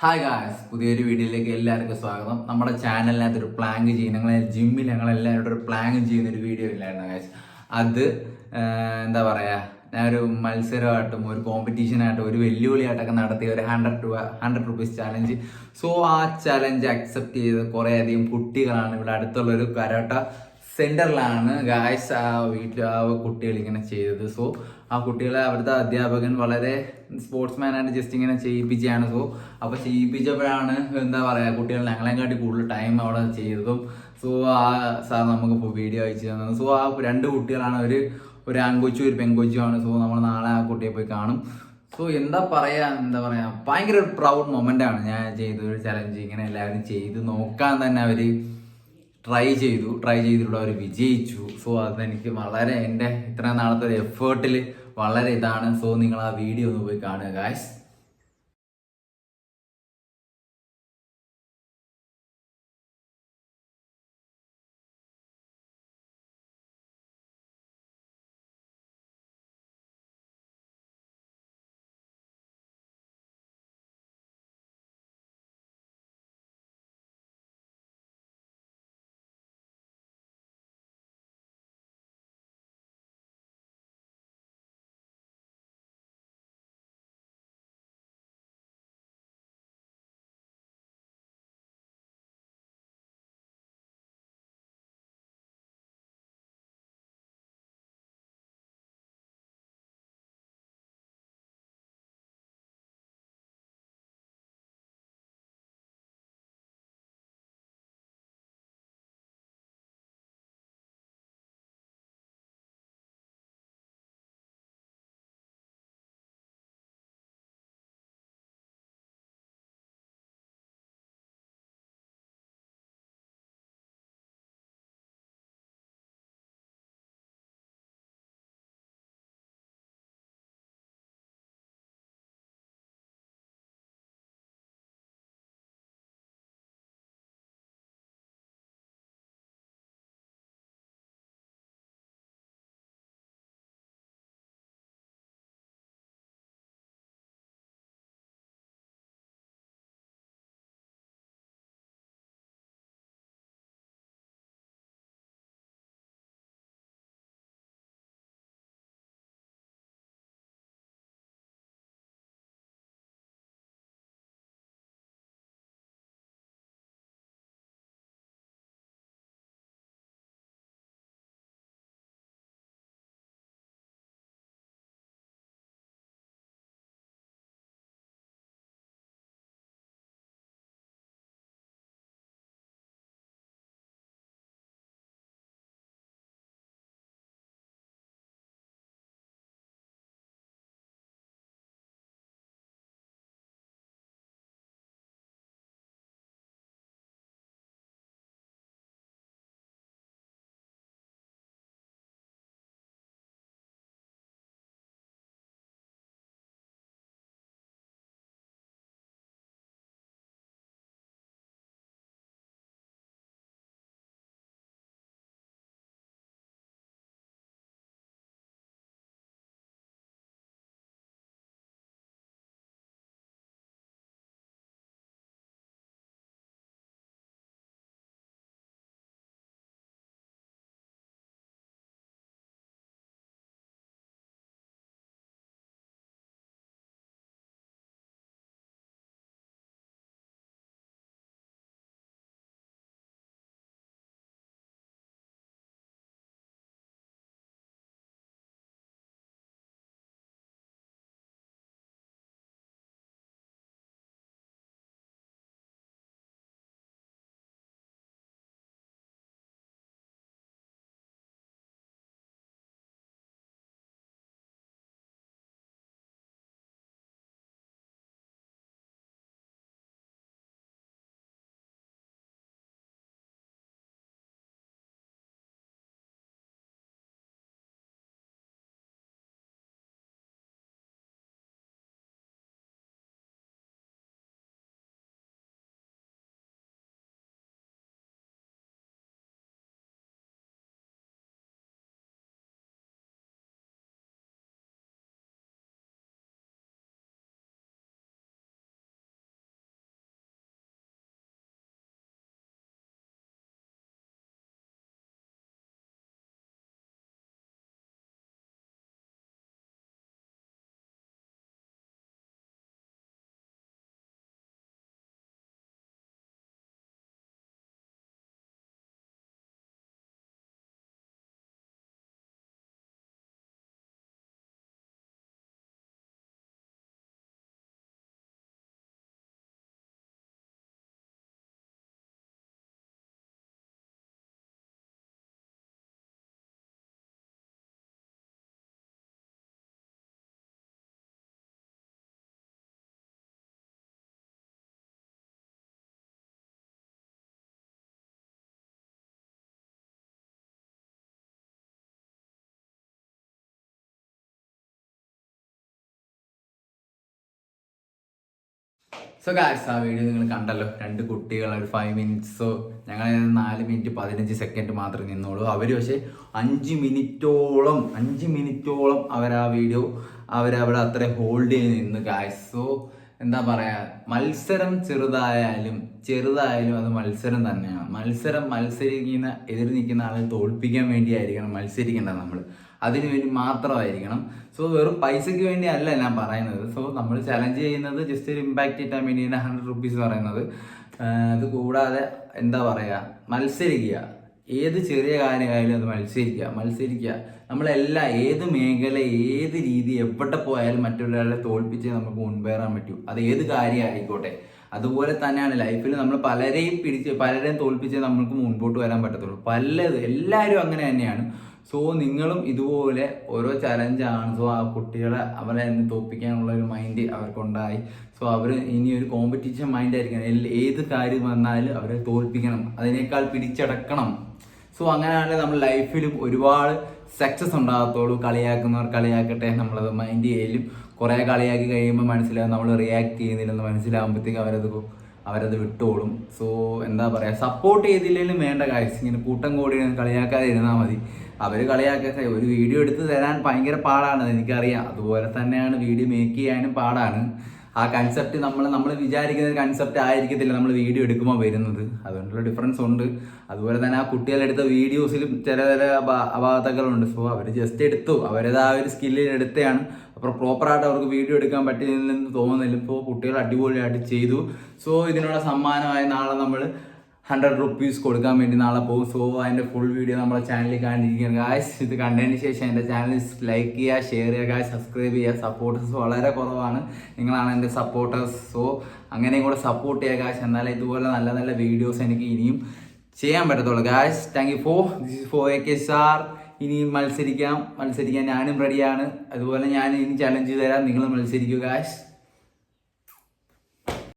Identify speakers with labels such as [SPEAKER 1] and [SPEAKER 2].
[SPEAKER 1] Hi guys, പുതിയൊരു വീഡിയോയിലേക്ക് എല്ലാവർക്കും സ്വാഗതം. നമ്മുടെ ചാനലിനകത്ത് ഒരു പ്ലാങ്ക് ചെയ്യുന്ന ഞങ്ങൾ ജിമ്മിൽ ഞങ്ങളെല്ലാവരും ഒരു പ്ലാങ്ക് ചെയ്യുന്ന ഒരു വീഡിയോ ഇല്ലായിരുന്നു ഗായ്സ്. അത് എന്താ പറയുക, ഞാനൊരു മത്സരമായിട്ടും ഒരു കോമ്പറ്റീഷനായിട്ടും ഒരു വെല്ലുവിളിയായിട്ടൊക്കെ നടത്തിയ ഒരു 100 രൂപീസ് ചാലഞ്ച്. സോ ആ ചാലഞ്ച് അക്സെപ്റ്റ് ചെയ്ത് കുറേയധികം കുട്ടികളാണ് ഇവിടെ അടുത്തുള്ളൊരു കരാട്ട സെന്ററിലാണ് ഗായ്സ് ആ വീട്ടിൽ ആ കുട്ടികൾ ഇങ്ങനെ ചെയ്തത്. സോ ആ കുട്ടികളെ അവിടുത്തെ അധ്യാപകൻ വളരെ സ്പോർട്സ്മാനായിട്ട് ജസ്റ്റ് ഇങ്ങനെ ചെയ്യിപ്പിച്ചാണ്. സോ അപ്പൊ ചെയ്യിപ്പിച്ചപ്പോഴാണ് എന്താ പറയാ, കുട്ടികൾ ഞങ്ങളെക്കാട്ടി കൂടുതൽ ടൈം അവിടെ ചെയ്തതും. സോ ആ സാർ നമുക്ക് വീഡിയോ അയച്ചു തന്നത്. സോ ആ രണ്ട് കുട്ടികളാണ്, ഒരു ആൺകൊച്ചും ഒരു പെൺകൊച്ചുമാണ്. സോ നമ്മൾ നാളെ ആ കുട്ടിയെ പോയി കാണും. സോ എന്താ പറയാ, ഭയങ്കര ഒരു പ്രൗഡ് മൊമെന്റ് ആണ്. ഞാൻ ചെയ്ത ഒരു ചലഞ്ച് ഇങ്ങനെ എല്ലാവരും ചെയ്ത് നോക്കാൻ തന്നെ അവര് ട്രൈ ചെയ്തിലൂടെ അവർ വിജയിച്ചു. സോ അതെനിക്ക് വളരെ എൻ്റെ ഇത്രയും നാളത്തെ ഒരു എഫേർട്ടിൽ വളരെ ഇതാണ്. സോ നിങ്ങൾ ആ വീഡിയോ ഒന്ന് പോയി കാണുക ഗായ്സ്. സോ ഗായ്സ്, ആ വീഡിയോ നിങ്ങൾ കണ്ടല്ലോ. 2 കുട്ടികൾ ഒരു 5 മിനിറ്റ്സോ, ഞങ്ങൾ 4 മിനിറ്റ് 15 സെക്കൻഡ് മാത്രമേ നിന്നോളൂ. അവർ പക്ഷേ 5 മിനിറ്റോളം അവർ ആ വീഡിയോ അവരവിടെ അത്ര ഹോൾഡ് ചെയ്ത് നിന്ന് ഗായ്സ്. സോ എന്താ പറയുക, മത്സരം ചെറുതായാലും അത് മത്സരം തന്നെയാണ്. മത്സരിക്കുന്ന എതിർ നിൽക്കുന്ന ആളെ തോൽപ്പിക്കാൻ വേണ്ടിയായിരിക്കണം മത്സരിക്കേണ്ടത്. നമ്മൾ അതിനു വേണ്ടി മാത്രമായിരിക്കണം. സോ വെറും പൈസയ്ക്ക് വേണ്ടി അല്ല ഞാൻ പറയുന്നത്. സോ നമ്മൾ ചലഞ്ച് ചെയ്യുന്നത് ജസ്റ്റ് ഒരു ഇമ്പാക്റ്റ് കിട്ടാൻ വേണ്ടിയാണ് 100 റുപ്പീസ് പറയുന്നത്. അത് കൂടാതെ എന്താ പറയുക, മത്സരിക്കുക. ഏത് ചെറിയ കാര്യമായാലും അത് മത്സരിക്കുക. നമ്മളെല്ലാം ഏത് മേഖല, ഏത് രീതി, എവിടെ പോയാലും മറ്റൊരാളെ തോൽപ്പിച്ചേ നമുക്ക് മുൻപേറാൻ പറ്റൂ. അത് ഏത് കാര്യമായിക്കോട്ടെ. അതുപോലെ തന്നെയാണ് ലൈഫിൽ നമ്മൾ പലരെയും തോൽപ്പിച്ചേ നമുക്ക് മുൻപോട്ട് വരാൻ പറ്റത്തുള്ളൂ. എല്ലാവരും അങ്ങനെ തന്നെയാണ്. സോ നിങ്ങളും ഇതുപോലെ ഓരോ ചലഞ്ചാണ്. സോ ആ കുട്ടികളെ അവരെ തോൽപ്പിക്കാനുള്ള ഒരു മൈൻഡ് അവർക്കുണ്ടായി. സോ അവർ ഇനി ഒരു കോമ്പറ്റീഷൻ മൈൻഡ് ആയിരിക്കണം. ഏത് കാര്യം വന്നാലും അവരെ തോൽപ്പിക്കണം, അതിനേക്കാൾ പിടിച്ചടക്കണം. സോ അങ്ങനെയാണെങ്കിൽ നമ്മൾ ലൈഫിലും ഒരുപാട് സക്സസ് ഉണ്ടാകത്തുള്ളൂ. കളിയാക്കുന്നവർ കളിയാക്കട്ടെ, നമ്മളത് മൈൻഡ് ചെയ്യലും. കുറേ കളിയാക്കി കഴിയുമ്പോൾ മനസ്സിലാവും നമ്മൾ റിയാക്ട് ചെയ്യുന്നില്ലെന്ന് മനസ്സിലാകുമ്പോഴത്തേക്ക് അവരത് വിട്ടോളും. സോ എന്താ പറയുക, സപ്പോർട്ട് ചെയ്തില്ലെങ്കിലും വേണ്ട കാര്യം, ഇങ്ങനെ കൂട്ടം കൂടി കളിയാക്കാതെ ഇരുന്നാൽ മതി. അവർ കളിയാക്കൊക്കെ ഒരു വീഡിയോ എടുത്ത് തരാൻ ഭയങ്കര പാടാണ്, എനിക്കറിയാം. അതുപോലെ തന്നെയാണ് വീഡിയോ മേക്ക് ചെയ്യാനും പാടാണ്. ആ കൺസെപ്റ്റ് നമ്മൾ വിചാരിക്കുന്ന ഒരു കൺസെപ്റ്റ് ആയിരിക്കത്തില്ല നമ്മൾ വീഡിയോ എടുക്കുമ്പോൾ വരുന്നത്. അതുകൊണ്ടുള്ള ഡിഫറൻസ് ഉണ്ട്. അതുപോലെ തന്നെ ആ കുട്ടികളെടുത്ത വീഡിയോസിലും ചില അപാകതകളുണ്ട്. സോ അവർ ജസ്റ്റ് എടുത്തു, അവരത് ആ ഒരു സ്കില്ലിൽ എടുത്തതാണ്. അപ്പോൾ പ്രോപ്പറായിട്ട് അവർക്ക് വീഡിയോ എടുക്കാൻ പറ്റില്ലെന്ന് തോന്നുന്നില്ല. ഇപ്പോൾ കുട്ടികൾ അടിപൊളിയായിട്ട് ചെയ്തു. സോ ഇതിനുള്ള സമ്മാനമായി നാളെ നമ്മൾ 100 റുപ്പീസ് കൊടുക്കാൻ വേണ്ടി നാളെ പോകും. സോ അതിൻ്റെ ഫുൾ വീഡിയോ നമ്മളെ ചാനലിൽ കാണിരിക്കുകയാണ് ഗായ്സ്. ഇത് കണ്ടതിന് ശേഷം എൻ്റെ ചാനൽ ലൈക്ക് ചെയ്യുക, ഷെയർ ചെയ്യുക ഗായ്സ്, സബ്സ്ക്രൈബ് ചെയ്യുക. സപ്പോർട്ടേഴ്സ് വളരെ കുറവാണ്, നിങ്ങളാണ് എൻ്റെ സപ്പോർട്ടേഴ്സ്. സോ അങ്ങനെയും കൂടെ സപ്പോർട്ട് ചെയ്യുക ഗായ്സ്. എന്നാലേ ഇതുപോലെ നല്ല നല്ല വീഡിയോസ് എനിക്ക് ഇനിയും ചെയ്യാൻ പറ്റത്തുള്ളൂ guys. Thank you for AK sir. ഇനിയും മത്സരിക്കാൻ ഞാനും റെഡിയാണ്. അതുപോലെ ഞാൻ ഇനി ചലഞ്ച് തരാം, നിങ്ങൾ മത്സരിക്കുക ഗായ്സ്.